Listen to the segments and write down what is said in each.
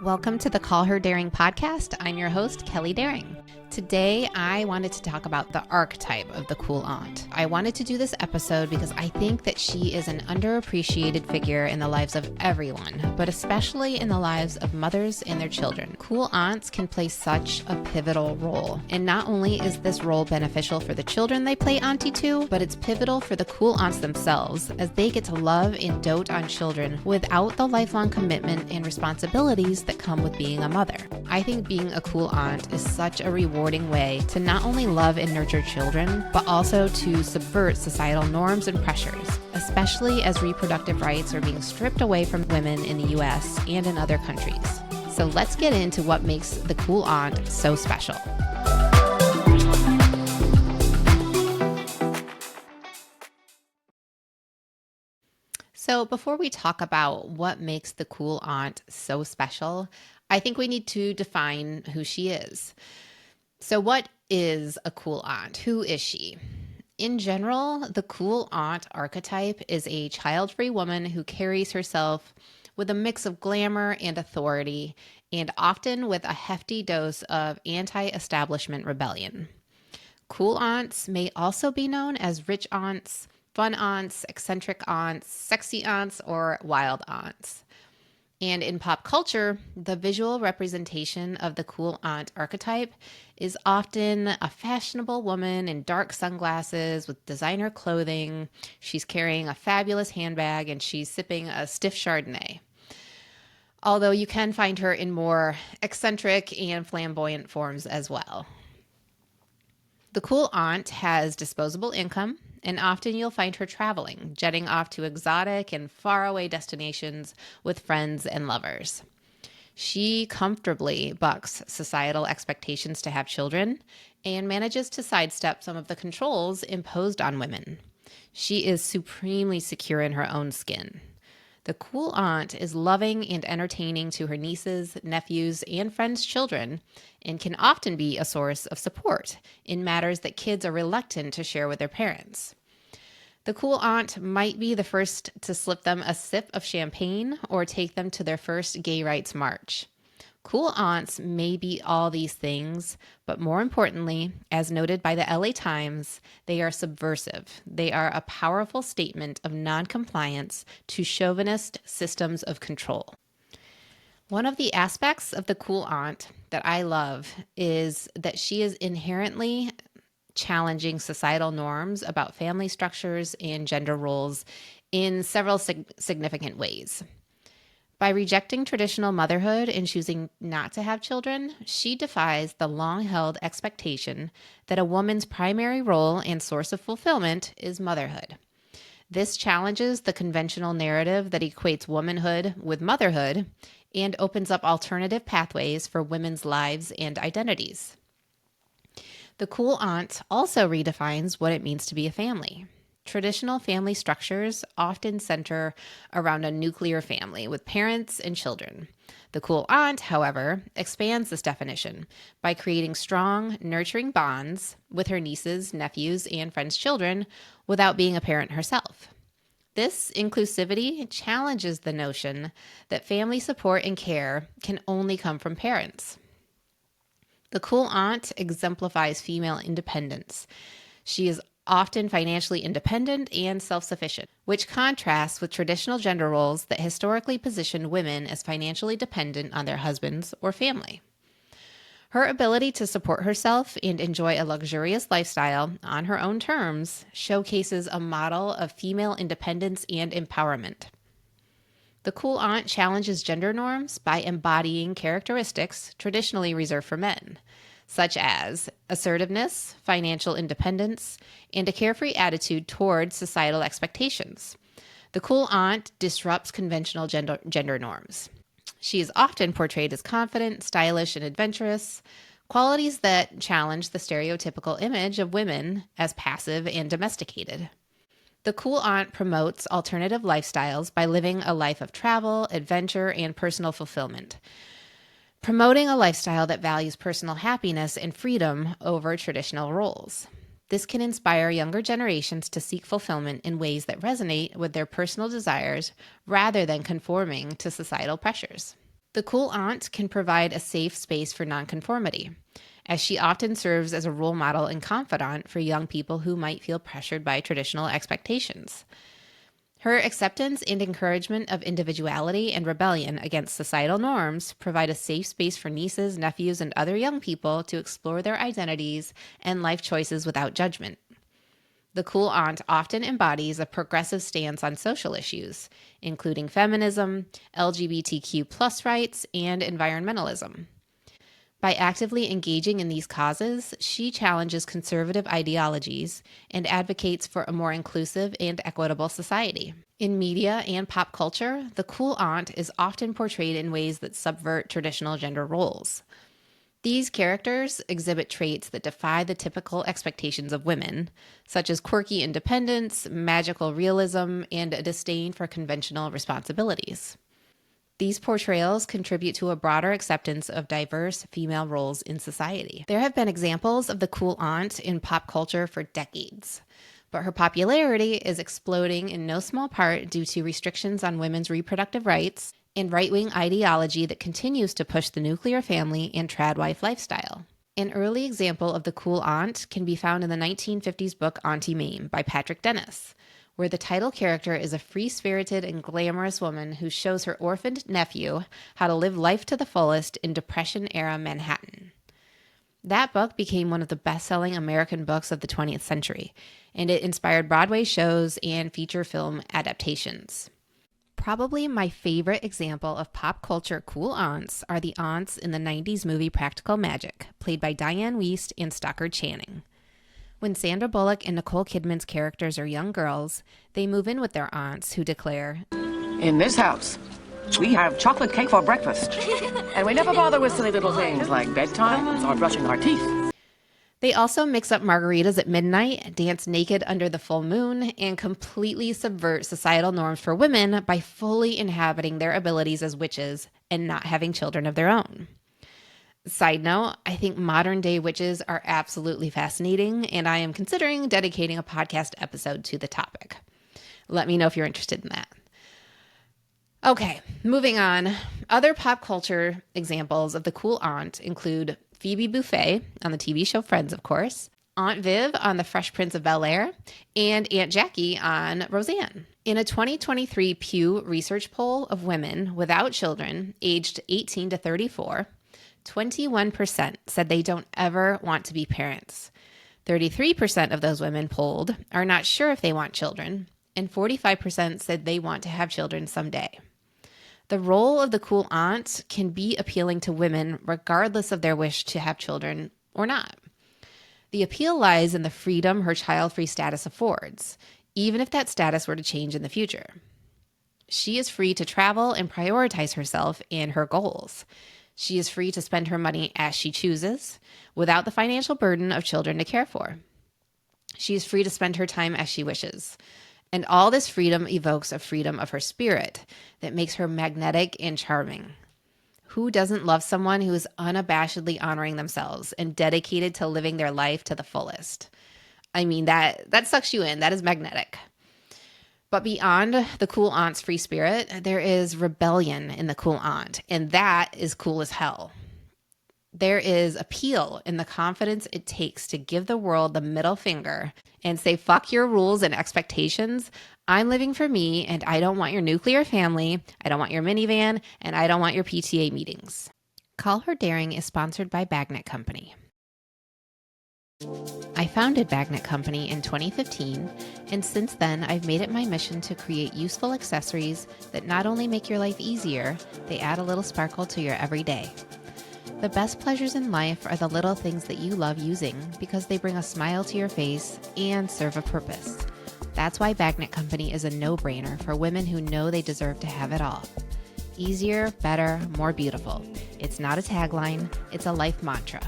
Welcome to the Call Her Daring podcast. I'm your host, Kelley Daring. Today, I wanted to talk about the archetype of the cool aunt. I wanted to do this episode because I think that she is an underappreciated figure in the lives of everyone, but especially in the lives of mothers and their children. Cool aunts can play such a pivotal role. And not only is this role beneficial for the children they play auntie to, but it's pivotal for the cool aunts themselves as they get to love and dote on children without the lifelong commitment and responsibilities that come with being a mother. I think being a cool aunt is such a rewarding way to not only love and nurture children, but also to subvert societal norms and pressures, especially as reproductive rights are being stripped away from women in the US and in other countries. So let's get into what makes the cool aunt so special. So before we talk about what makes the cool aunt so special, I think we need to define who she is. So what is a cool aunt? Who is she? In general, the cool aunt archetype is a child-free woman who carries herself with a mix of glamour and authority, and often with a hefty dose of anti-establishment rebellion. Cool aunts may also be known as rich aunts, fun aunts, eccentric aunts, sexy aunts, or wild aunts. And in pop culture, the visual representation of the cool aunt archetype is often a fashionable woman in dark sunglasses with designer clothing. She's carrying a fabulous handbag and she's sipping a stiff Chardonnay. Although you can find her in more eccentric and flamboyant forms as well. The cool aunt has disposable income, and often you'll find her traveling, jetting off to exotic and faraway destinations with friends and lovers. She comfortably bucks societal expectations to have children and manages to sidestep some of the controls imposed on women. She is supremely secure in her own skin. The cool aunt is loving and entertaining to her nieces, nephews, and friends' children, and can often be a source of support in matters that kids are reluctant to share with their parents. The cool aunt might be the first to slip them a sip of champagne or take them to their first gay rights march. Cool aunts may be all these things, but more importantly, as noted by the LA Times, they are subversive. They are a powerful statement of noncompliance to chauvinist systems of control. One of the aspects of the cool aunt that I love is that she is inherently challenging societal norms about family structures and gender roles in several significant ways. By rejecting traditional motherhood and choosing not to have children, she defies the long-held expectation that a woman's primary role and source of fulfillment is motherhood. This challenges the conventional narrative that equates womanhood with motherhood and opens up alternative pathways for women's lives and identities. The cool aunt also redefines what it means to be a family. Traditional family structures often center around a nuclear family with parents and children. The cool aunt, however, expands this definition by creating strong, nurturing bonds with her nieces, nephews, and friends' children without being a parent herself. This inclusivity challenges the notion that family support and care can only come from parents. The cool aunt exemplifies female independence. She is often financially independent and self-sufficient, which contrasts with traditional gender roles that historically positioned women as financially dependent on their husbands or family. Her ability to support herself and enjoy a luxurious lifestyle on her own terms showcases a model of female independence and empowerment. The cool aunt challenges gender norms by embodying characteristics traditionally reserved for men, such as assertiveness, financial independence, and a carefree attitude toward societal expectations. The cool aunt disrupts conventional gender norms. She is often portrayed as confident, stylish, and adventurous, qualities that challenge the stereotypical image of women as passive and domesticated. The cool aunt promotes alternative lifestyles by living a life of travel, adventure, and personal fulfillment, promoting a lifestyle that values personal happiness and freedom over traditional roles. This can inspire younger generations to seek fulfillment in ways that resonate with their personal desires rather than conforming to societal pressures. The cool aunt can provide a safe space for nonconformity, as she often serves as a role model and confidant for young people who might feel pressured by traditional expectations. Her acceptance and encouragement of individuality and rebellion against societal norms provide a safe space for nieces, nephews, and other young people to explore their identities and life choices without judgment. The cool aunt often embodies a progressive stance on social issues, including feminism, LGBTQ+ rights, and environmentalism. By actively engaging in these causes, she challenges conservative ideologies and advocates for a more inclusive and equitable society. In media and pop culture, the cool aunt is often portrayed in ways that subvert traditional gender roles. These characters exhibit traits that defy the typical expectations of women, such as quirky independence, magical realism, and a disdain for conventional responsibilities. These portrayals contribute to a broader acceptance of diverse female roles in society. There have been examples of the cool aunt in pop culture for decades, but her popularity is exploding in no small part due to restrictions on women's reproductive rights and right-wing ideology that continues to push the nuclear family and tradwife lifestyle. An early example of the cool aunt can be found in the 1950s book Auntie Mame by Patrick Dennis, where the title character is a free-spirited and glamorous woman who shows her orphaned nephew how to live life to the fullest in Depression-era Manhattan. That book became one of the best-selling American books of the 20th century, and it inspired Broadway shows and feature film adaptations. Probably my favorite example of pop culture cool aunts are the aunts in the 90s movie Practical Magic, played by Diane Wiest and Stockard Channing. When Sandra Bullock and Nicole Kidman's characters are young girls, they move in with their aunts who declare, "In this house, we have chocolate cake for breakfast, and we never bother with silly little things like bedtime or brushing our teeth." They also mix up margaritas at midnight, dance naked under the full moon, and completely subvert societal norms for women by fully inhabiting their abilities as witches and not having children of their own. Side note, I think modern day witches are absolutely fascinating, and I am considering dedicating a podcast episode to the topic. Let me know if you're interested in that. Okay, moving on. Other pop culture examples of the cool aunt include Phoebe Buffay on the TV show Friends, of course, Aunt Viv on The Fresh Prince of Bel-Air, and Aunt Jackie on Roseanne. In a 2023 Pew Research poll of women without children aged 18 to 34, 21% said they don't ever want to be parents. 33% of those women polled are not sure if they want children, and 45% said they want to have children someday. The role of the cool aunt can be appealing to women regardless of their wish to have children or not. The appeal lies in the freedom her child-free status affords, even if that status were to change in the future. She is free to travel and prioritize herself and her goals. She is free to spend her money as she chooses, without the financial burden of children to care for. She is free to spend her time as she wishes. And all this freedom evokes a freedom of her spirit that makes her magnetic and charming. Who doesn't love someone who is unabashedly honoring themselves and dedicated to living their life to the fullest? I mean, that sucks you in. That is magnetic. But beyond the cool aunt's free spirit, there is rebellion in the cool aunt, and that is cool as hell. There is appeal in the confidence it takes to give the world the middle finger and say, fuck your rules and expectations. I'm living for me, and I don't want your nuclear family, I don't want your minivan, and I don't want your PTA meetings. Call Her Daring is sponsored by Bagnet Company. I founded Bagnet Company in 2015, and since then I've made it my mission to create useful accessories that not only make your life easier, they add a little sparkle to your everyday. The best pleasures in life are the little things that you love using because they bring a smile to your face and serve a purpose. That's why Bagnet Company is a no-brainer for women who know they deserve to have it all. Easier, better, more beautiful. It's not a tagline, it's a life mantra.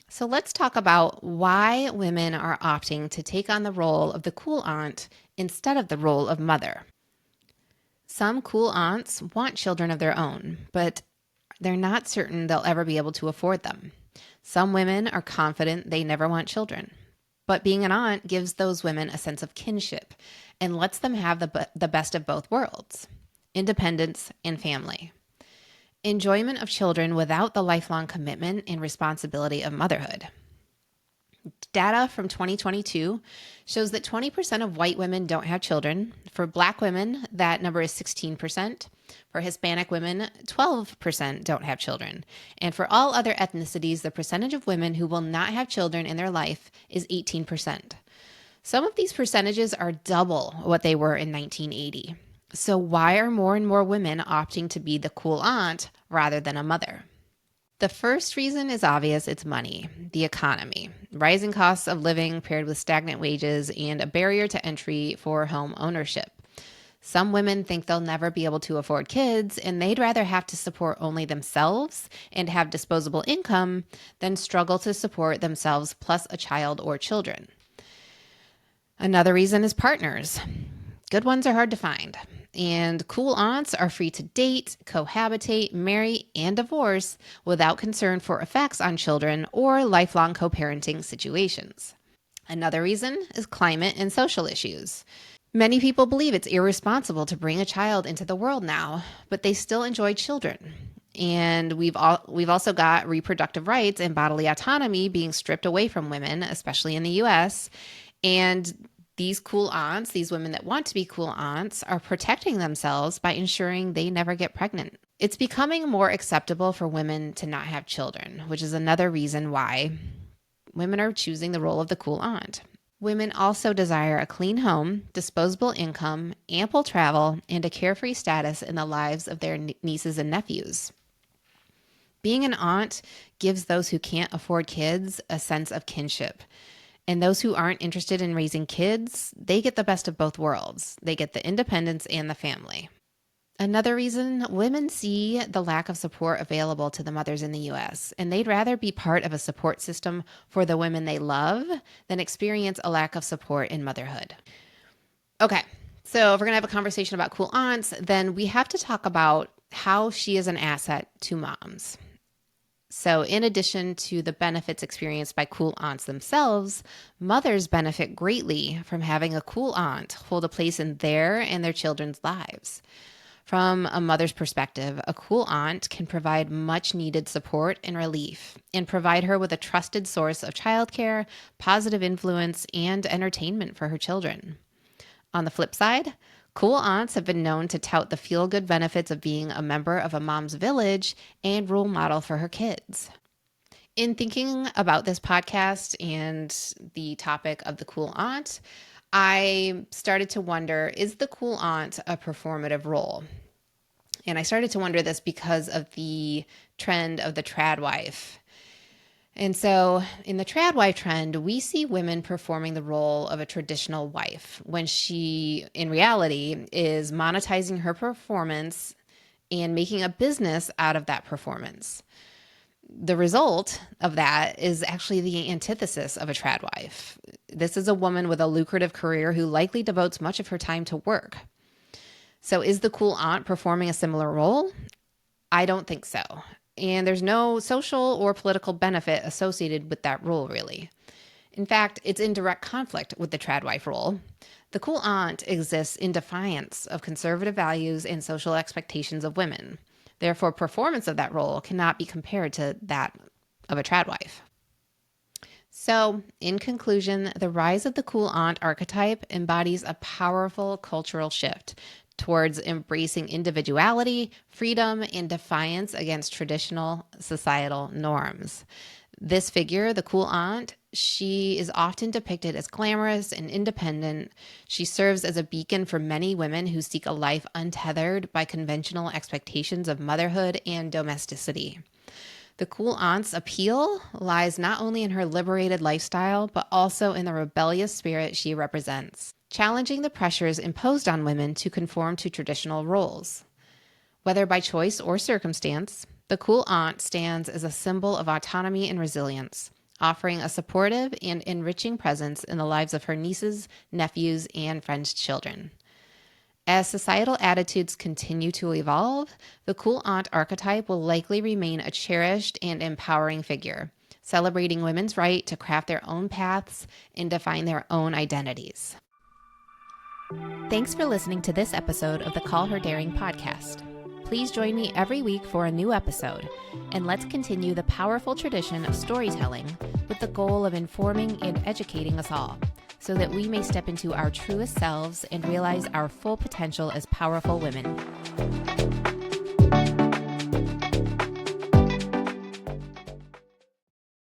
So let's talk about why women are opting to take on the role of the cool aunt instead of the role of mother. Some cool aunts want children of their own, but they're not certain they'll ever be able to afford them. Some women are confident they never want children, but being an aunt gives those women a sense of kinship, and lets them have the best of both worlds: independence and family. Enjoyment of children without the lifelong commitment and responsibility of motherhood. Data from 2022 shows that 20% of white women don't have children. For Black women, that number is 16%. For Hispanic women, 12% don't have children. And for all other ethnicities, the percentage of women who will not have children in their life is 18%. Some of these percentages are double what they were in 1980. So why are more and more women opting to be the cool aunt rather than a mother? The first reason is obvious: it's money, the economy. Rising costs of living paired with stagnant wages and a barrier to entry for home ownership. Some women think they'll never be able to afford kids, and they'd rather have to support only themselves and have disposable income than struggle to support themselves plus a child or children. Another reason is partners. Good ones are hard to find. And cool aunts are free to date, cohabitate, marry, and divorce without concern for effects on children or lifelong co-parenting situations. Another reason is climate and social issues. Many people believe it's irresponsible to bring a child into the world now, but they still enjoy children. And we've also got reproductive rights and bodily autonomy being stripped away from women, especially in the US. And these cool aunts, these women that want to be cool aunts, are protecting themselves by ensuring they never get pregnant. It's becoming more acceptable for women to not have children, which is another reason why women are choosing the role of the cool aunt. Women also desire a clean home, disposable income, ample travel, and a carefree status in the lives of their nieces and nephews. Being an aunt gives those who can't afford kids a sense of kinship. And those who aren't interested in raising kids, they get the best of both worlds. They get the independence and the family. Another reason: women see the lack of support available to the mothers in the US, and they'd rather be part of a support system for the women they love than experience a lack of support in motherhood. Okay, so if we're going to have a conversation about cool aunts, then we have to talk about how she is an asset to moms. So in addition to the benefits experienced by cool aunts themselves, mothers benefit greatly from having a cool aunt hold a place in their and their children's lives. From a mother's perspective, a cool aunt can provide much needed support and relief and provide her with a trusted source of childcare, positive influence, and entertainment for her children. On the flip side, cool aunts have been known to tout the feel-good benefits of being a member of a mom's village and role model for her kids. In thinking about this podcast and the topic of the cool aunt, I started to wonder, is the cool aunt a performative role? And I started to wonder this because of the trend of the trad wife. And so in the trad wife trend, we see women performing the role of a traditional wife when she, in reality, is monetizing her performance and making a business out of that performance. The result of that is actually the antithesis of a trad wife. This is a woman with a lucrative career who likely devotes much of her time to work. So is the cool aunt performing a similar role? I don't think so. And there's no social or political benefit associated with that role, really. In fact, it's in direct conflict with the trad wife role. The cool aunt exists in defiance of conservative values and social expectations of women. Therefore, performance of that role cannot be compared to that of a trad wife. So, in conclusion, the rise of the cool aunt archetype embodies a powerful cultural shift towards embracing individuality, freedom, and defiance against traditional societal norms. This figure, the cool aunt, she is often depicted as glamorous and independent. She serves as a beacon for many women who seek a life untethered by conventional expectations of motherhood and domesticity. The cool aunt's appeal lies not only in her liberated lifestyle, but also in the rebellious spirit she represents, challenging the pressures imposed on women to conform to traditional roles. Whether by choice or circumstance, the cool aunt stands as a symbol of autonomy and resilience, offering a supportive and enriching presence in the lives of her nieces, nephews, and friends' children. As societal attitudes continue to evolve, the cool aunt archetype will likely remain a cherished and empowering figure, celebrating women's right to craft their own paths and define their own identities. Thanks for listening to this episode of the Call Her Daring podcast. Please join me every week for a new episode, and let's continue the powerful tradition of storytelling with the goal of informing and educating us all, so that we may step into our truest selves and realize our full potential as powerful women.